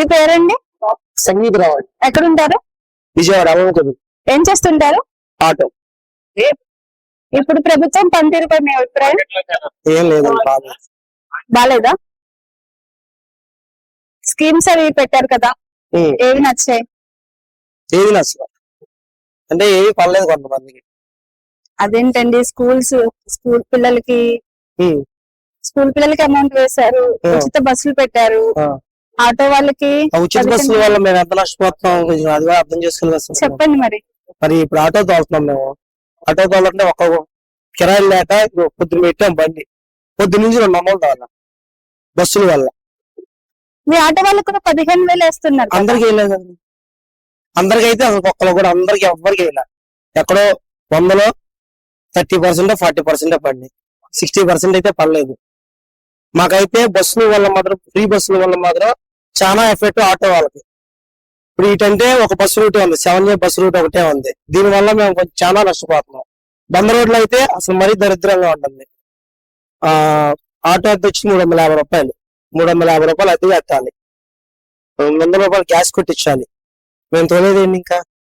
మీ పేరండి? సంగీత రావాలి ఎక్కడుంటారు? విజయవాడ అవ్వకదు ఏం చేస్తుంటారు? ఆటో ఇప్పుడు ప్రభుత్వం పనితీరుపై మీ అభిప్రాయం? ఏం లేదండి బాగా బాలేదా? స్కీమ్స్ అవి పెట్టారు కదా, ఏవి నచ్చాయి? ఏది నచ్చదు అంటే ఏవి పర్లేదు కొంతమందికి. అదేంటండి, స్కూల్ పిల్లలకి అమౌంట్ వేశారు, ఉచిత బస్సులు పెట్టారు, ఆటో వాళ్ళకి ఉచిత బస్సుల వల్ల మేము ఎంత నష్టపోతున్నాం అది కూడా అర్థం చేసుకోవాలి. చెప్పండి మరి ఇప్పుడు ఆటో తోలుతున్నాం మేము. ఆటో తోలంటే ఒక కిరాయి లేక పొద్దున్న పెట్టాం బండి, పొద్దున్న నుంచి 2 అమౌంట్ తోలా బస్సుల వల్ల. మీ ఆటో వాళ్ళకి కూడా 15,000 వేస్తున్నారు. అందరికి వేయలేదండి, అందరికైతే అసలు ఒక్కరు కూడా అందరికి ఎవ్వరికి వేయలే. ఎక్కడో 100లో 30% 40% పడింది, 60% అయితే పడలేదు. మాకైతే బస్సుల వల్ల మాత్రం, ఫ్రీ బస్సుల వల్ల మాత్రం చాలా ఎఫెక్ట్ ఆటో వాళ్ళకి. ఇప్పుడు ఏంటంటే ఒక బస్సు రూట్ ఉంది, 7A బస్సు రూట్ ఒకటే ఉంది. దీనివల్ల మేము కొంచెం చాలా నష్టపోతున్నాం. బంద రోడ్లు అయితే అసలు మరీ దరిద్రంగా ఉంటుంది. ఆటో అయితే వచ్చి 350 రూపాయలు, 350 రూపాయలు అద్దె కట్టాలి, 100 రూపాయలు గ్యాస్ కొట్టించాలి. మేము తోలేదేంటి ఇంకా.